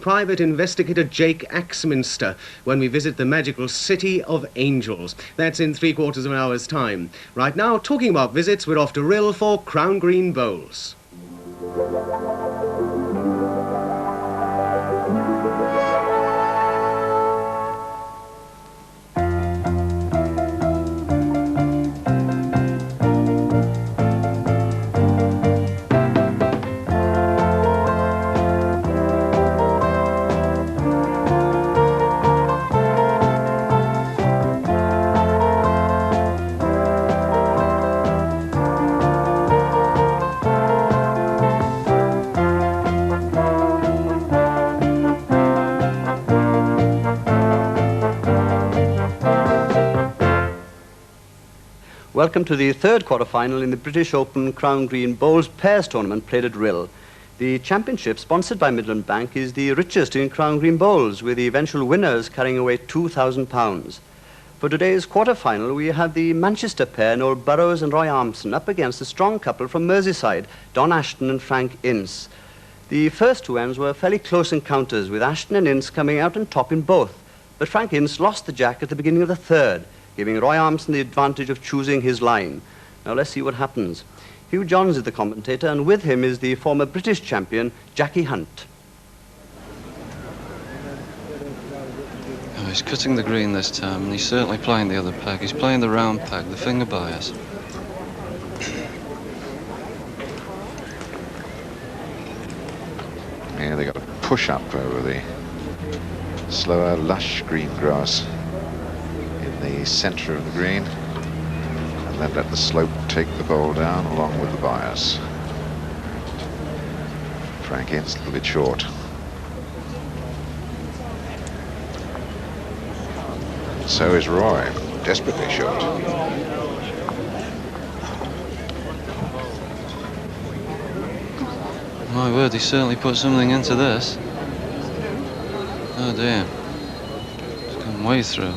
private investigator Jake Axminster when we visit the magical City of Angels. That's in 3/4 of an hour's time. Right now, talking about visits, we're off to Rhyl for Crown Green Bowls. Welcome to the third quarter-final in the British Open Crown Green Bowls Pairs Tournament played at Rhyl. The championship, sponsored by Midland Bank, is the richest in Crown Green Bowls, with the eventual winners carrying away £2,000. For today's quarter-final, we have the Manchester pair, Noel Burrows and Roy Armson, up against a strong couple from Merseyside, Don Ashton and Frank Ince. The first two ends were fairly close encounters, with Ashton and Ince coming out on top in both. But Frank Ince lost the jack at the beginning of the third, giving Roy Armson the advantage of choosing his line. Now let's see what happens. Hugh Johns is the commentator, and with him is the former British champion, Jackie Hunt. Oh, he's cutting the green this time, and he's certainly playing the other peg. He's playing the round peg, the finger bias. Yeah, they got a push up over the slower, lush green grass in the centre of the green, and then let the slope take the bowl down along with the bias. Frank Ince a little bit short. So is Roy, desperately short. My word, he certainly put something into this. Oh dear, it's gone way through.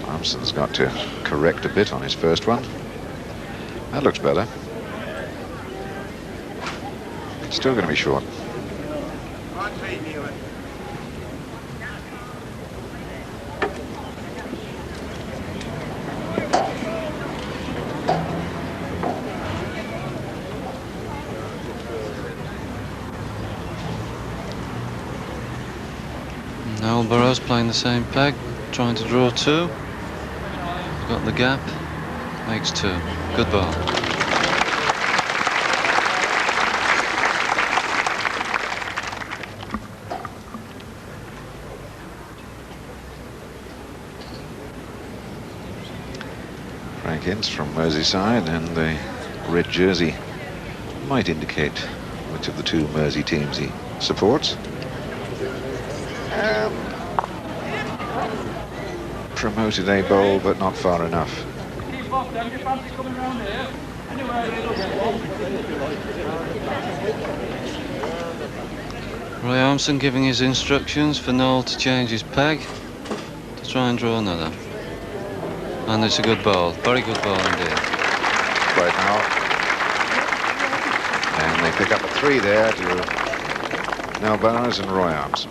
Armson's got to correct a bit on his first one. That looks better. Still going to be short. Noel Burrows playing the same peg, trying to draw two. Got the gap, makes two. Good ball. Frank Ince from Merseyside, and the red jersey might indicate which of the two Mersey teams he supports. Promoted a bowl, but not far enough. Roy Armson giving his instructions for Noel to change his peg to try and draw another. And it's a good ball, very good ball indeed. Right now. And they pick up a 3 there to Noel Burrows and Roy Armson.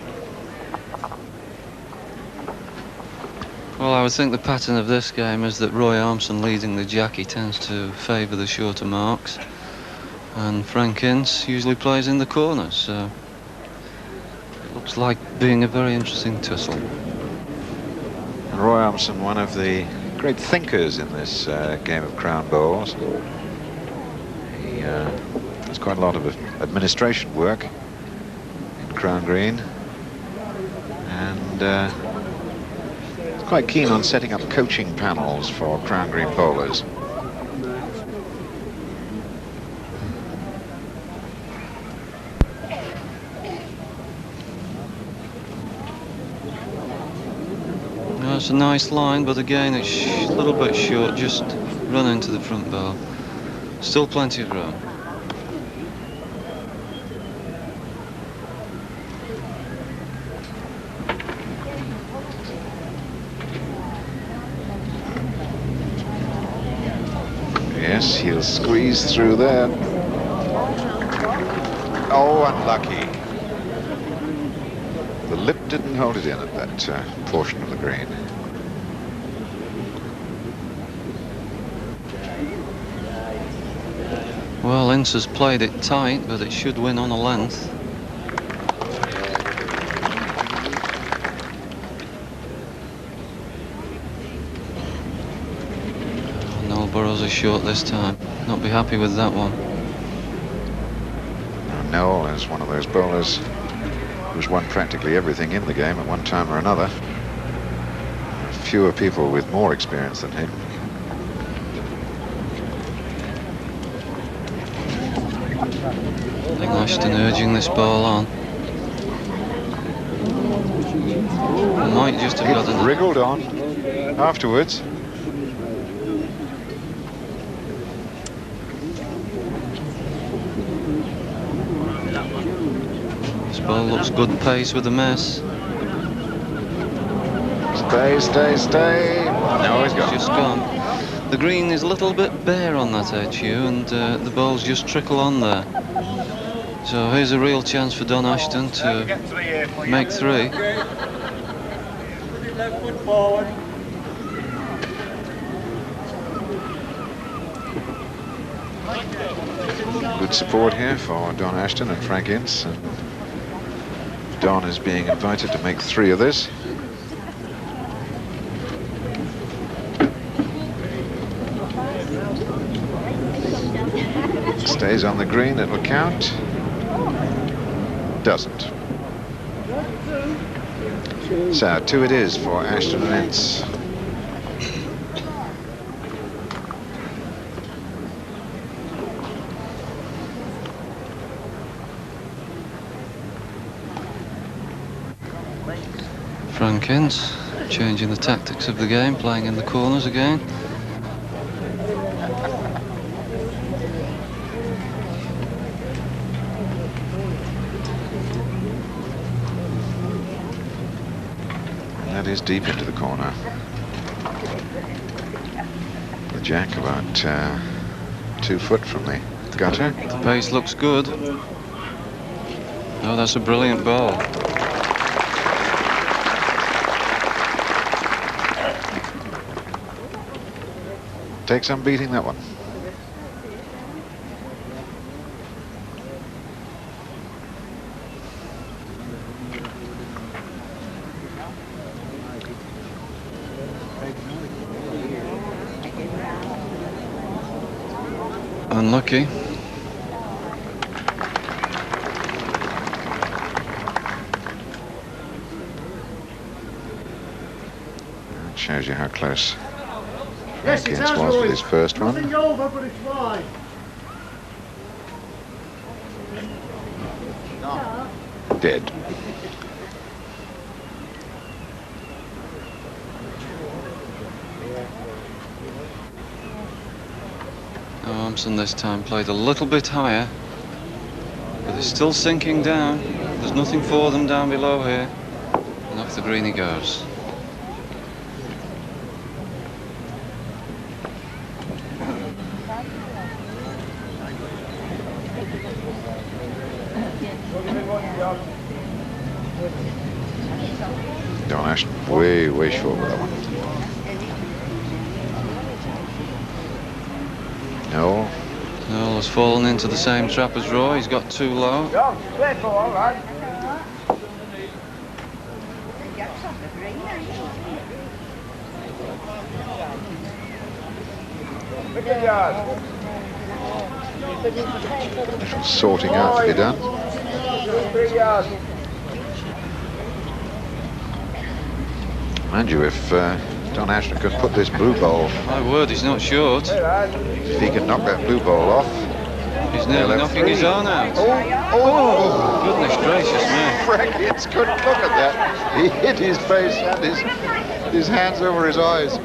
Well, I would think the pattern of this game is that Roy Armson leading the Jackie tends to favour the shorter marks, and Frank Ince usually plays in the corners, so it looks like being a very interesting tussle. And Roy Armson, one of the great thinkers in this game of Crown Bowls. He does quite a lot of administration work in Crown Green, and quite keen on setting up coaching panels for Crown Green bowlers. It's a nice line, but again it's a little bit short, just run into the front bar. Still plenty of room. Yes, he'll squeeze through there. Oh, unlucky. The lip didn't hold it in at that portion of the green. Well, Ince has played it tight, but it should win on a length. No, Burrows is short this time. Not be happy with that one. Noel is one of those bowlers who's won practically everything in the game at one time or another. Fewer people with more experience than him. I think Ashton urging this ball on. Might just have got It wriggled on afterwards. This ball looks good pace with the mess. Stay, stay, stay. No, he's It's gone. just gone. The green is a little bit bare on that edge, Hugh, and the balls just trickle on there. So here's a real chance for Don Ashton to make 3. Good support here for Don Ashton and Frank Ince. And Don is being invited to make 3 of this. Stays on the green, it'll count. Doesn't. So 2 it is for Ashton and Ince. Frank Ince changing the tactics of the game, playing in the corners again. That is deep into the corner. The jack about 2 foot from the gutter. The pace looks good. Oh, that's a brilliant ball. Take some beating, that one. Unlucky. That shows you how close Yes, Frank it Ince has, was with Roy. his first one. Nothing over, but it's fine. Dead. Armson this time played a little bit higher, but it's still sinking down. There's nothing for them down below here. And off the green he goes. Don Ashton way, way short with that one. No. Noel has fallen into the same trap as Roy. He's got too low. All right. Little sorting out to be done. Mind you, if Don Ashton could put this blue ball, My word, he's not short. if he can knock that blue ball off. He's nearly left knocking his 3. own out. Oh! Goodness gracious me. Frank Ince couldn't look at that. He hit his face and his hands over his eyes.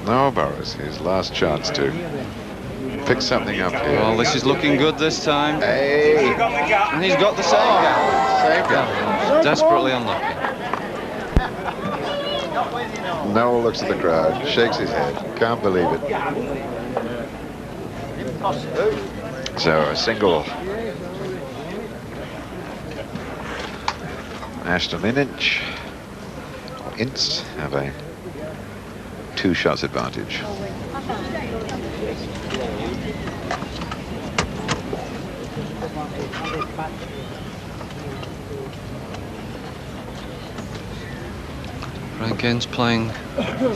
No, Burrows, his last chance to pick something up here. Well, this is looking good this time. Hey! And he's got the same gap. Same gap. Desperately unlucky. Noel looks at the crowd, shakes his head, can't believe it. So a single. Ashton and Ince have a 2 shots advantage. Frank Ince playing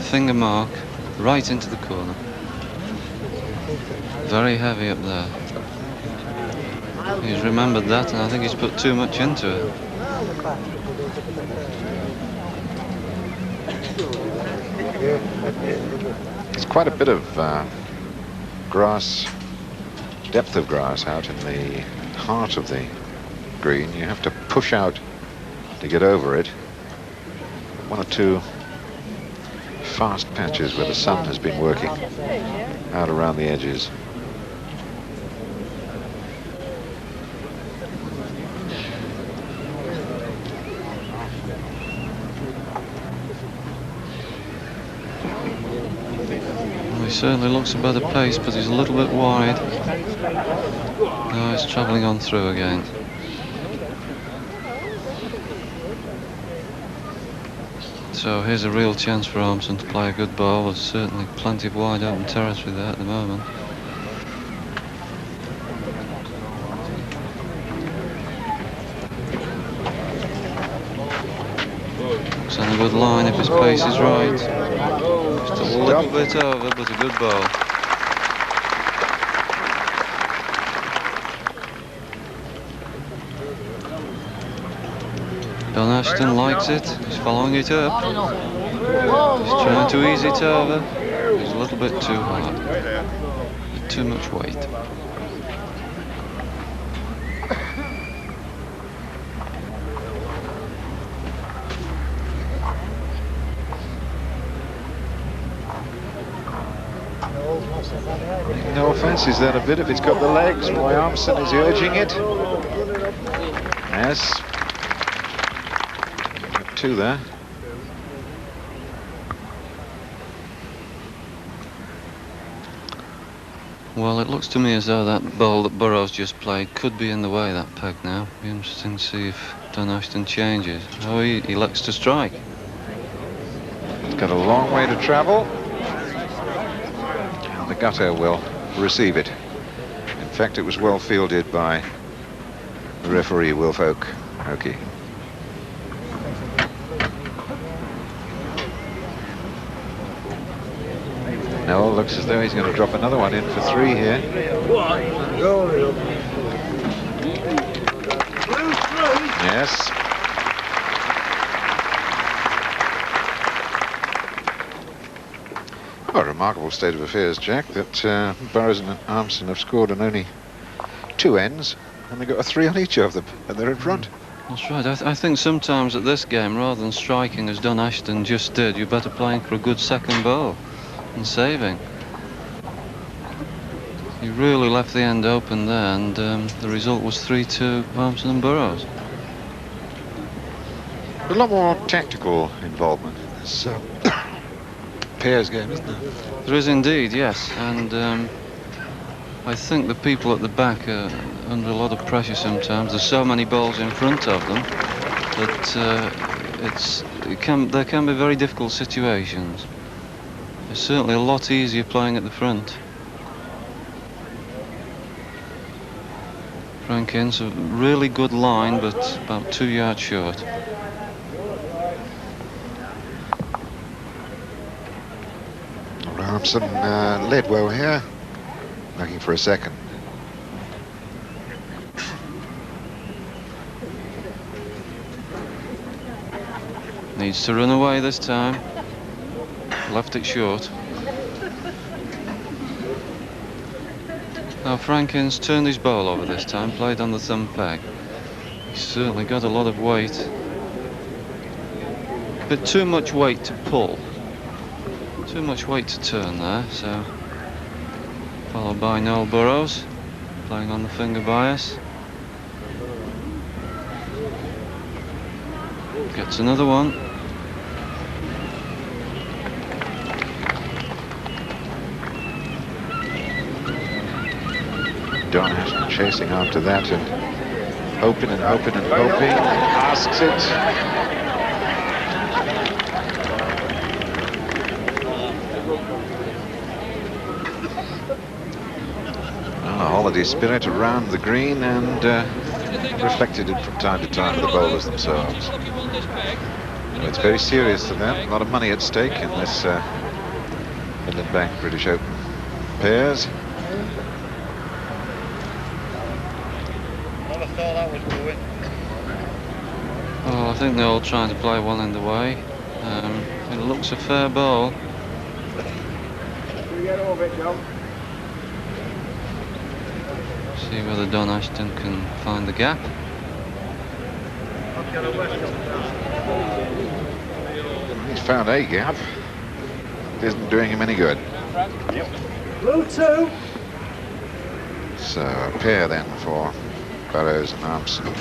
finger mark right into the corner. Very heavy up there. He's remembered that, and I think he's put too much into it. There's quite a bit of grass, depth of grass out in the heart of the green. You have to push out to get over it. 1 or 2 fast patches where the sun has been working out around the edges. He certainly looks a better pace, but he's a little bit wide. No, he's travelling on through again. So here's a real chance for Armson to play a good ball. There's certainly plenty of wide open territory there at the moment. Looks on a good line if his pace is right. Just a little bit over, but a good ball. Ashton likes it. He's following it up. He's trying to ease it over. He's a little bit too hard. Too much weight. No offence, is that a bit if it's got the legs? Roy Armson is urging it. Yes. 2 there. Well, it looks to me as though that ball that Burrows just played could be in the way, that peg now. Be interesting to see if Ashton changes. Oh, he elects to strike. It's got a long way to travel. And the gutter will receive it. In fact, it was well fielded by the referee, Wilf Oakey. Noel looks as though he's going to drop another one in for 3 here. Yes. Oh, a remarkable state of affairs, Jack, that Burrows and Armson have scored on only 2 ends, and they've got a 3 on each of them, and they're in front. That's right. I think sometimes at this game, rather than striking as Ashton just did, you're better playing for a good second ball and saving. He really left the end open there, and the result was 3-2 Armson and Burrows. A lot more tactical involvement in this pairs game, isn't there? There is indeed, yes, and I think the people at the back are under a lot of pressure sometimes. There's so many balls in front of them that there can be very difficult situations. It's certainly a lot easier playing at the front. Frank Ince, a really good line, but about 2 yards short. Armson led well here, looking for a second. Needs to run away this time. Left it short. Now Frank Ince turned his ball over this time, played on the thumb peg. He's certainly got a lot of weight. But too much weight to pull. Too much weight to turn there, so... Followed by Noel Burrows, playing on the finger bias. Gets another one. Don Ashton chasing after that and hoping and hoping and hoping. Asks it. Well, a holiday spirit around the green and reflected it from time to time with the bowlers themselves. So it's very serious to them. A lot of money at stake in this Midland Bank British Open pairs. Never thought that was going. Oh, I think they're all trying to play one end away. It looks a fair ball. You get over it, John. See whether Don Ashton can find the gap. I've got a west on that. He's found a gap. It isn't doing him any good. Blue 2. So a pair then for Burrows and Armson.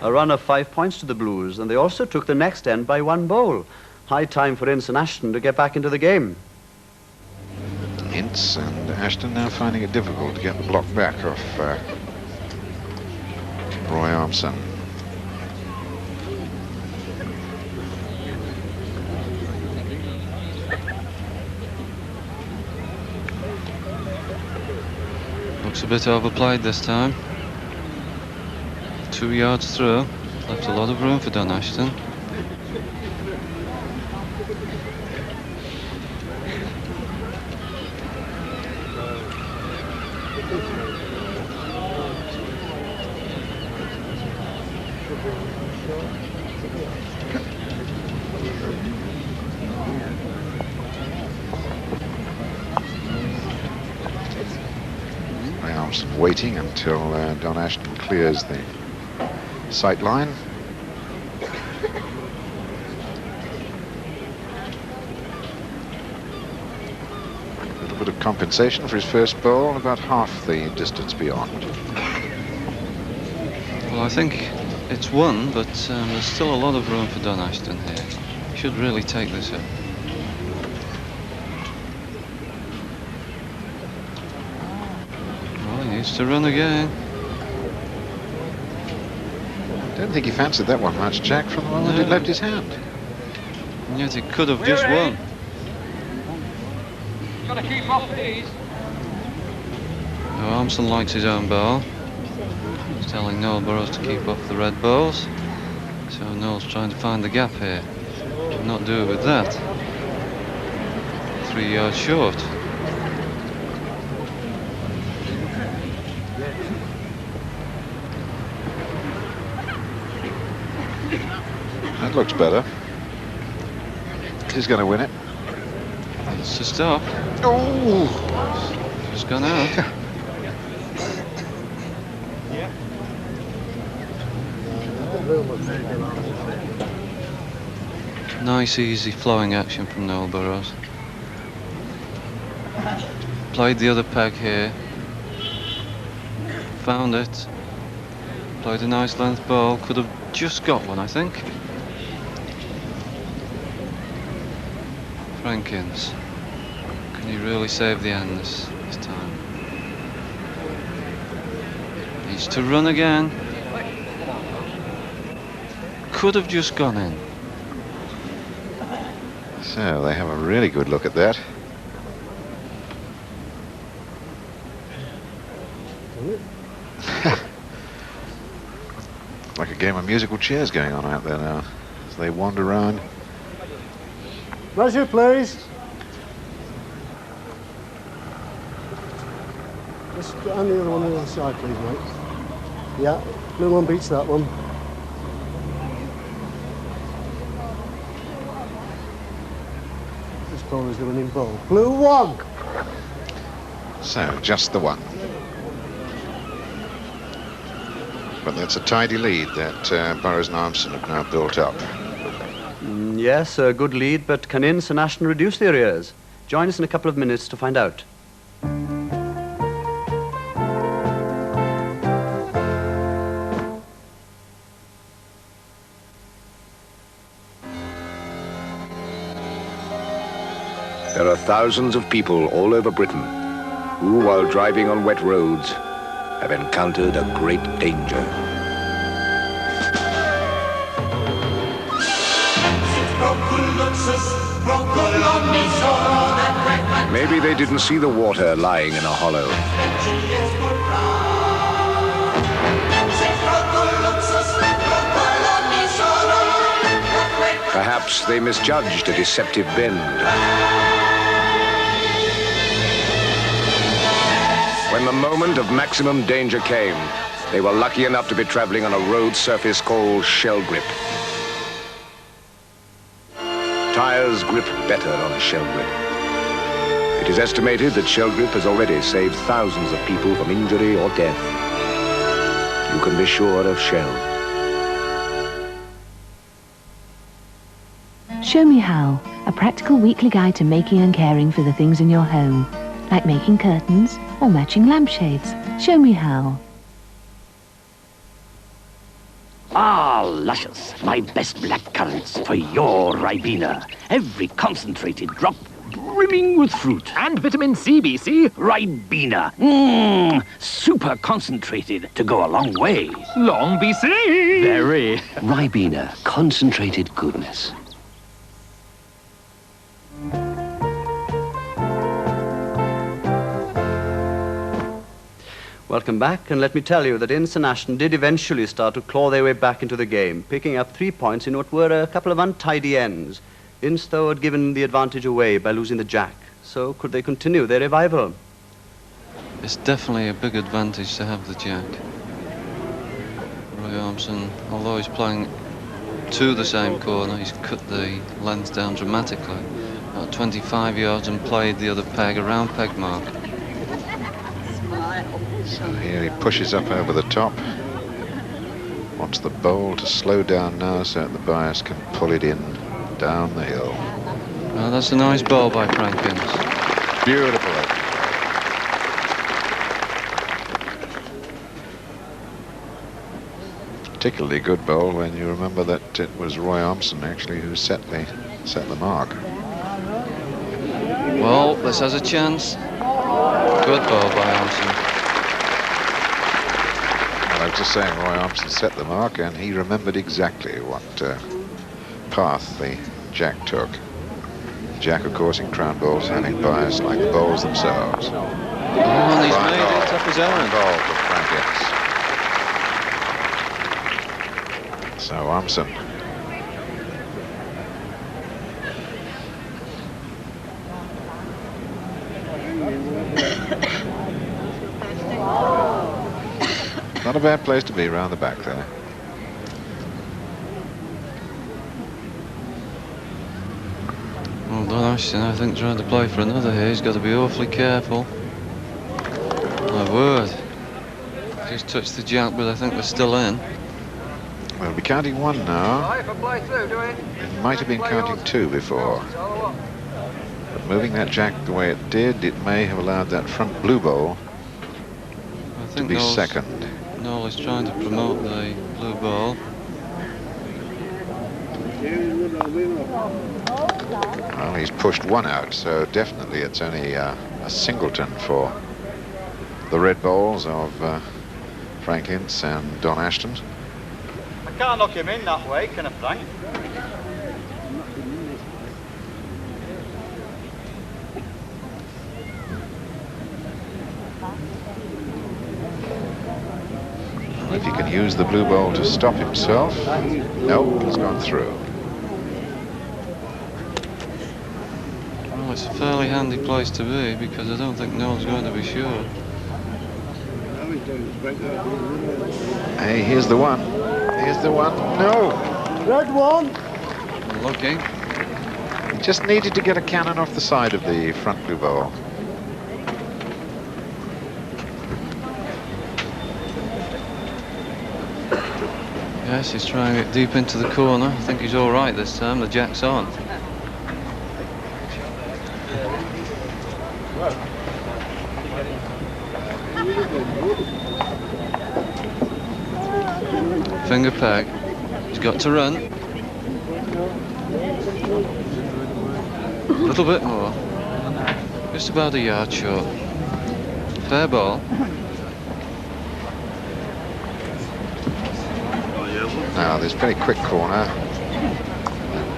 A run of 5 points to the Blues, and they also took the next end by 1 bowl. High time for Ince and Ashton to get back into the game. Ince and Ashton now finding it difficult to get the block back off Roy Armson. Looks a bit overplayed this time. 2 yards through. Left a lot of room for Don Ashton. Armson waiting until Don Ashton clears the sight line. A little bit of compensation for his first bowl, about half the distance beyond. Well, I think it's 1, but there's still a lot of room for Don Ashton here. He should really take this up. Well, he needs to run again. I don't think he fancied that one much, Jack, from the moment it left his hand. And yet he could have just won. Got to keep off these. Now, Armson likes his own ball. He's telling Noel Burrows to keep off the red balls. So Noel's trying to find the gap here. Did not do it with that. 3 yards short. That looks better. He's going to win it. It's to stop. Oh! Just gone out. Nice, easy, flowing action from Noel Burrows. Played the other peg here. Found it. Played a nice length ball. Could have just got one, I think. Ince. Can he really save the end this time? Needs to run again. Could have just gone in. So they have a really good look at that. Like a game of musical chairs going on out there now as they wander around. Measure, please. Just hand the other one on the other side, please, mate. Yeah, blue one beats that one. This ball is the winning ball. Blue 1. So just the one. But that's a tidy lead that Burrows and Armson have now built up. Yes, a good lead, but can Ince and Ashton reduce their arrears? Join us in a couple of minutes to find out. There are thousands of people all over Britain who, while driving on wet roads, have encountered a great danger. Maybe they didn't see the water lying in a hollow. Perhaps they misjudged a deceptive bend. When the moment of maximum danger came, they were lucky enough to be traveling on a road surface called shell grip. Tires grip better on shell grip. It is estimated that shell grip has already saved thousands of people from injury or death. You can be sure of Shell. Show Me How, a practical weekly guide to making and caring for the things in your home, like making curtains or matching lampshades. Show Me How. Ah, luscious, my best black currants for your Ribena. Every concentrated drop brimming with fruit. And vitamin C, BC. Ribena. Super concentrated to go a long way. Long, BC. Very. Ribena, concentrated goodness. Welcome back, and let me tell you that Ince and Ashton did eventually start to claw their way back into the game, picking up 3 points in what were a couple of untidy ends. Ince, though, had given the advantage away by losing the jack. So could they continue their revival? It's definitely a big advantage to have the jack. Roy Armson, although he's playing to the same corner, he's cut the length down dramatically. About 25 yards and played the other peg around peg mark. So here he pushes up over the top. Wants the bowl to slow down now so that the bias can pull it in down the hill. Well, that's a nice ball by Frank Ince. Beautiful. Particularly good bowl when you remember that it was Roy Armson actually who set the mark. Well, this has a chance. Good ball by Armson. I was just saying, Roy Armson set the mark, and he remembered exactly what path the jack took. Jack, of course, in crown bowls, having bias like the bowls themselves. Oh, and he's made it up his own. Ball for Frank Ince. So Armson. Not a bad place to be round the back there. Well done, Ashton. I think trying to play for another here, he's got to be awfully careful. My word. Just touched the jack, but I think they're still in. We'll be counting one now. It might have been counting two before. But moving that jack the way it did, it may have allowed that front blue bowl to be second. Noel is trying to promote the blue ball. Well, he's pushed one out, so definitely it's only a singleton for the red bowls of Frank Ince and Don Ashton. I can't knock him in that way, can I, Frank? If he can use the blue ball to stop himself. Nope, he's gone through. Well, it's a fairly handy place to be because I don't think Noel's going to be sure. Hey, here's the one. Here's the one. No! Red one! Lucky. He just needed to get a cannon off the side of the front blue ball. Yes, he's trying it deep into the corner. I think he's all right this time. The jack's on. Finger peg. He's got to run. A little bit more. Just about a yard short. Fair ball. Now, this very quick corner,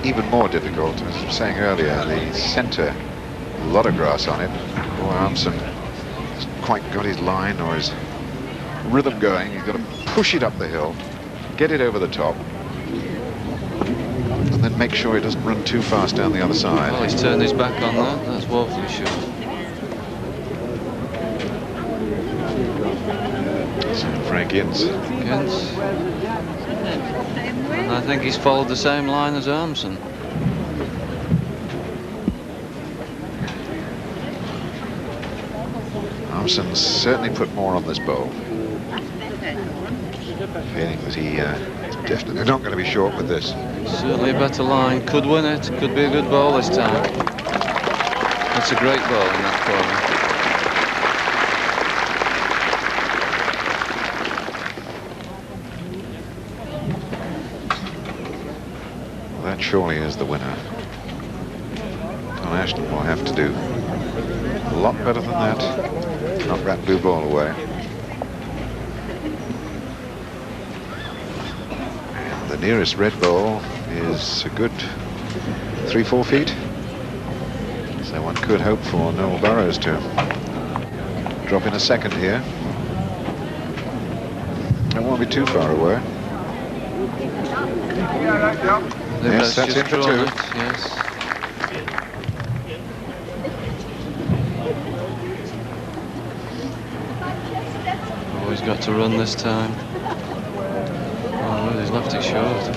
even more difficult. As I was saying earlier, the centre, a lot of grass on it. Armson hasn't quite got his line or his rhythm going. He's got to push it up the hill, get it over the top, and then make sure he doesn't run too fast down the other side. Well, he's turned his back on that. That's woefully short. So Frank Ince. And I think he's followed the same line as Armson. Armson's certainly put more on this bowl. Feeling that he is definitely not going to be short with this. Certainly a better line. Could win it. Could be a good ball this time. That's a great ball in that corner. That surely is the winner. Don Ashton will have to do a lot better than that. Knock that blue ball away. And the nearest red ball is a good 3-4 feet. So one could hope for Noel Burrows to drop in a second here. It won't be too far away. Yes, that's in for 2. Yes. Oh, he's got to run this time. Oh, well, he's left it short.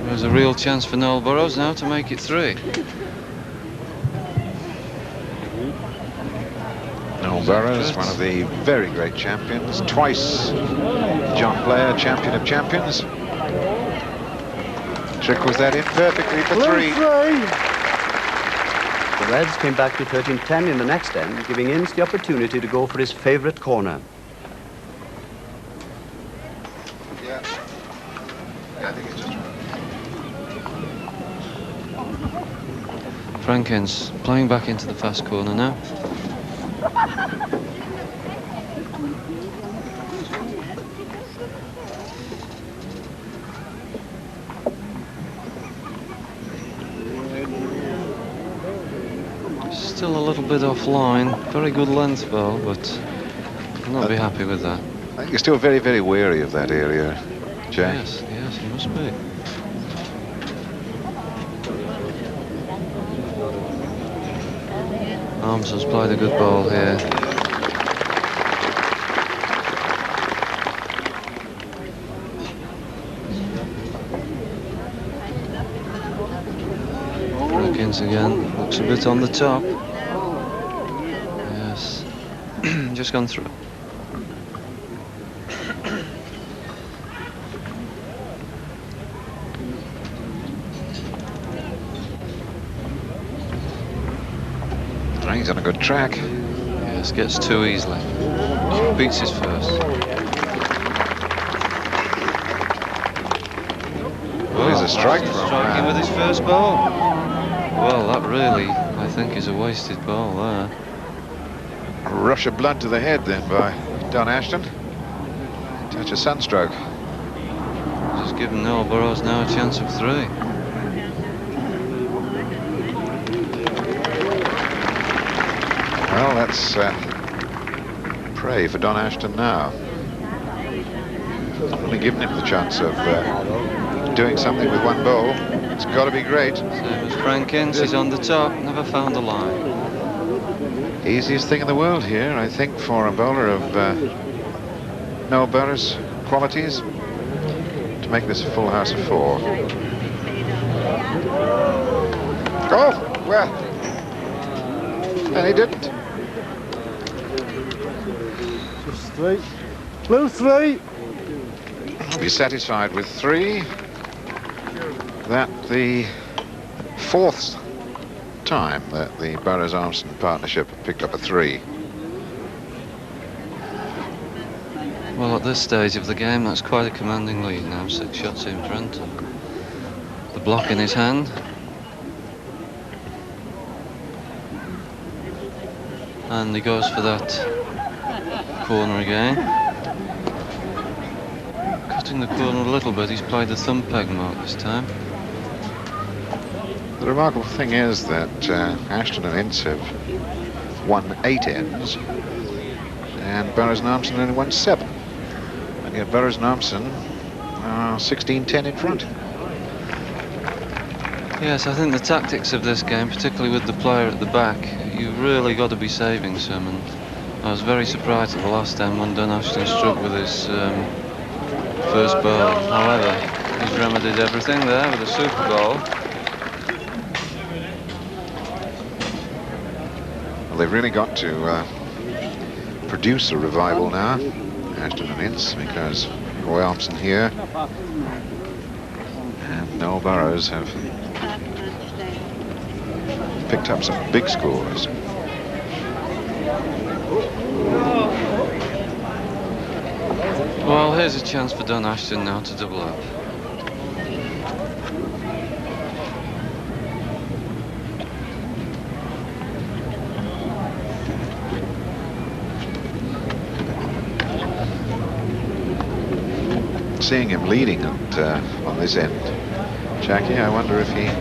There's a real chance for Noel Burrows now to make it 3. Noel Burrows, one of the very great champions, twice John Blair, champion of champions. Trickles that in perfectly for 3. The Reds came back to 13-10 in the next end, giving Ince the opportunity to go for his favourite corner. Yeah, I think it's just right. Frank Ince playing back into the fast corner now. Still a little bit offline. Very good length ball, but I'll not be happy with that. I think you're still very, very wary of that area, Jack. Yes, yes, he must be. Armson's played a good ball here. Ince again, looks a bit on the top. Yes, just gone through. He's on a good track. Yes, gets too easily. Beats his first. Well, he's a strike from striking with his first ball. Well, that really, I think, is a wasted ball there. A rush of blood to the head then by Don Ashton. Touch of sunstroke. Just giving Noel Burrows now a chance of 3. Well, that's prey for Don Ashton now. Not really giving him the chance of doing something with one ball. It's got to be great. Same as Frank Ince, he's on the top, never found a line. Easiest thing in the world here, I think, for a bowler of Noel Burrows' qualities to make this a full house of 4. Oh, well. And he didn't. Just 3. Blue 3. I'll be satisfied with 3. That the 4th time that the Burrows-Armson partnership picked up a 3. Well, at this stage of the game, that's quite a commanding lead now, 6 shots in front. the block in his hand. And he goes for that corner again. Cutting the corner a little bit, he's played the thumb peg mark this time. The remarkable thing is that Ashton and Ince have won 8 ends, and Burrows and Armson only won 7. And yet Burrows and Armson are 16-10 in front. Yes, I think the tactics of this game, particularly with the player at the back, you've really got to be saving some. And I was very surprised at the last end when Ashton struck with his first bowl. However, he's remedied everything there with a super bowl. Well, they've really got to produce a revival now, Ashton and Ince, because Roy Armson here and Noel Burrows have picked up some big scores. Well, here's a chance for Ashton now to double up. Seeing him leading on this end, Jackie, I wonder if it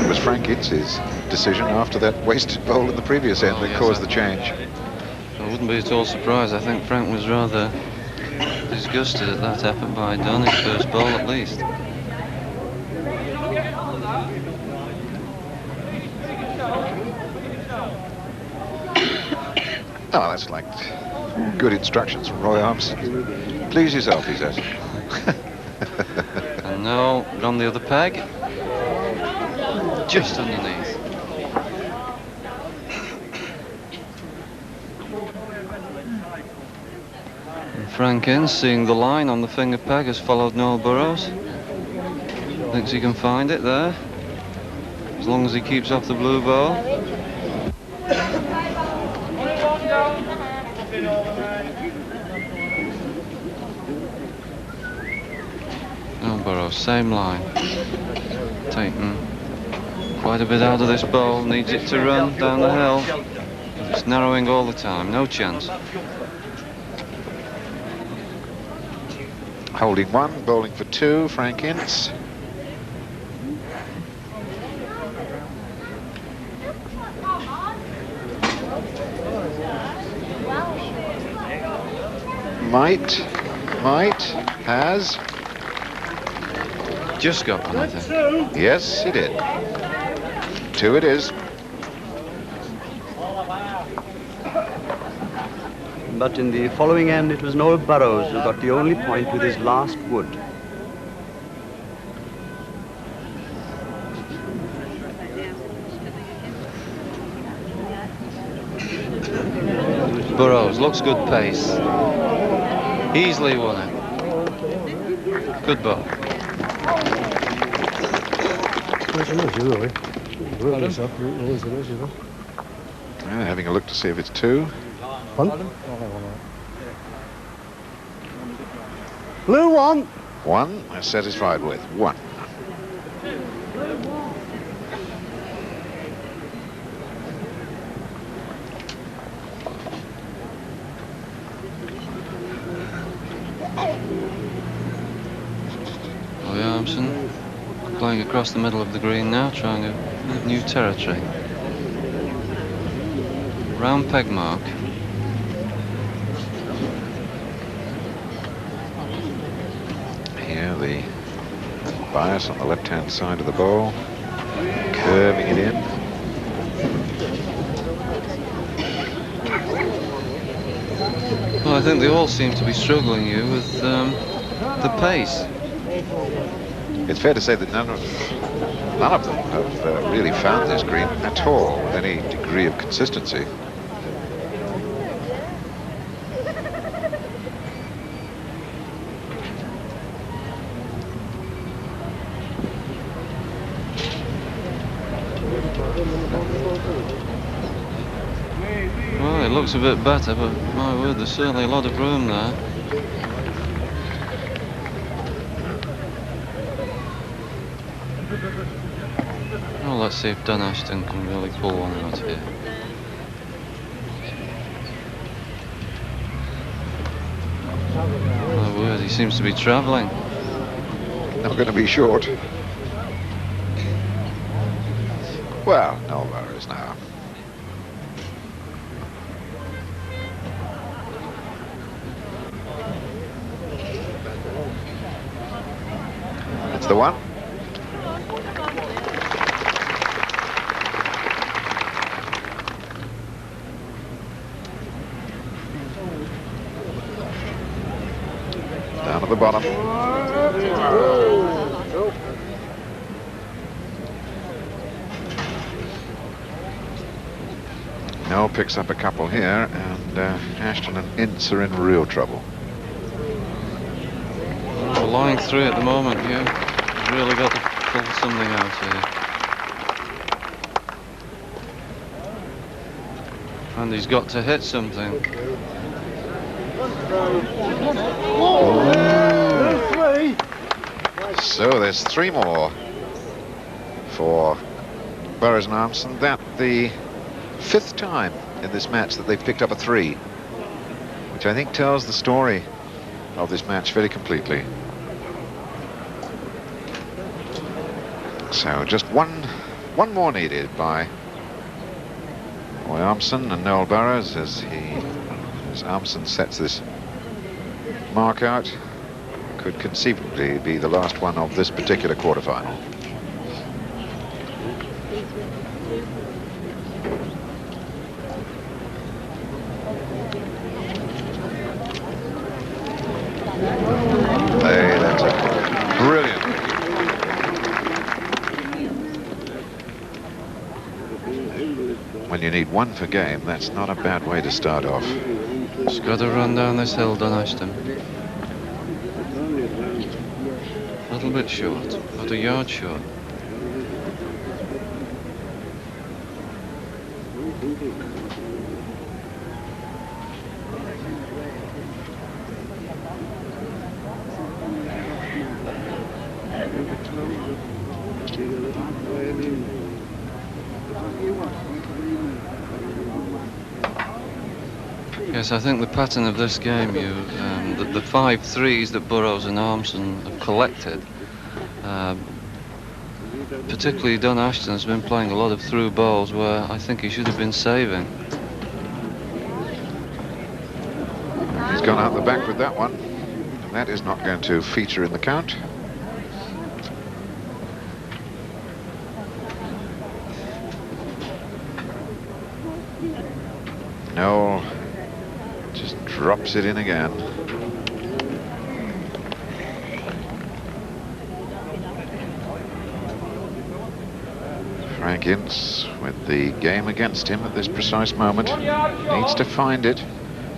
was Frank Ince's decision after that wasted bowl in the previous end that caused the change. I wouldn't be at all surprised. I think Frank was rather disgusted at that effort by Don, his first bowl at least. Oh, that's like good instructions from Roy Armson. Please yourself, he says. And now on the other peg, just underneath. And Frank Ince, seeing the line on the finger peg, has followed Noel Burrows. Thinks he can find it there, as long as he keeps off the blue ball. Burrows, same line. Taken quite a bit out of this bowl, needs it to run down the hill. It's narrowing all the time, no chance. Holding 1, bowling for 2, Frank Ince. Might, has. Just got one, I think. Yes, he did. 2 it is. But in the following end, it was Noel Burrows who got the only point with his last wood. Burrows, looks good pace. Easily won it. Good ball. Having a look to see if it's 2. 1. Blue 1. 1, I'm satisfied with. 1. Armson playing across the middle of the green now, trying a new territory. Round peg mark. Here the bias on the left-hand side of the bowl, curving it in. Well, I think they all seem to be struggling you with the pace. It's fair to say that none of them have really found this green at all with any degree of consistency. Well, it looks a bit better, but my word, there's certainly a lot of room there. Well, let's see if Ashton can really pull one out here. My word, he seems to be travelling. Not going to be short. Well, no Burrows now. That's the one. Down at the bottom. Noel picks up a couple here, and Ashton and Ince are in real trouble. Oh, lying through at the moment, yeah. He's really got to pull something out here. And he's got to hit something. So there's 3 more for Burrows and Armson. That's the 5th time in this match that they've picked up a 3, which I think tells the story of this match very completely. So just one more needed by Armson and Noel Burrows as Armson sets this mark out. Could conceivably be the last one of this particular quarterfinal. Hey, that's a brilliant. When you need 1 for game, that's not a bad way to start off. He's got to run down this hill, Ashton. A little bit short, about a yard short. Yes, I think the pattern of this game, the 5 threes that Burrows and Armson have collected, particularly Ashton has been playing a lot of through balls where I think he should have been saving. He's gone out the back with that one, and that is not going to feature in the count. Noel just drops it in again. Frank Ince, with the game against him at this precise moment, needs to find it,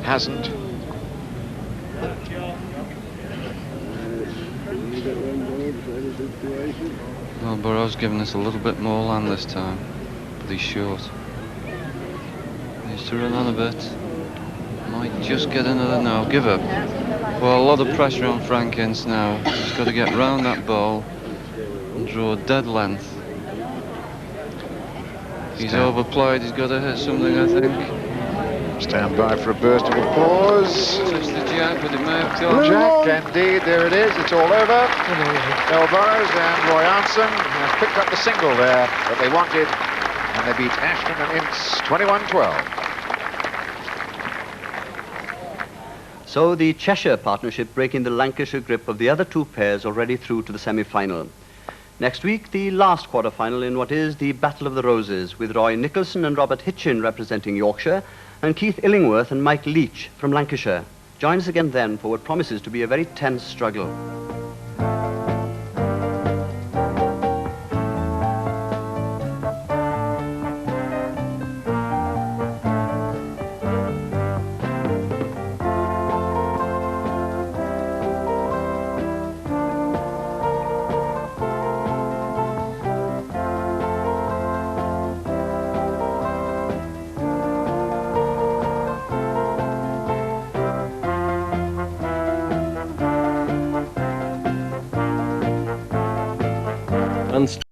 hasn't. Well, Burrows giving us a little bit more land this time, but he's short. Needs to run on a bit. Might just get another, no, give up. Well, a lot of pressure on Frank Ince now. He's got to get round that ball and draw a dead length. He's overplayed, he's got to hit something, I think. Stand by for a burst of applause. Touch the jack, but it may have gone. Jack, indeed, there it is, it's all over. Noel Burrows and Roy Armson have picked up the single there that they wanted, and they beat Ashton and Ince 21-12. So the Cheshire partnership breaking the Lancashire grip of the other 2 pairs already through to the semi-final. Next week, the last quarter-final in what is the Battle of the Roses, with Roy Nicholson and Robert Hitchin representing Yorkshire, and Keith Illingworth and Mike Leach from Lancashire. Join us again then for what promises to be a very tense struggle.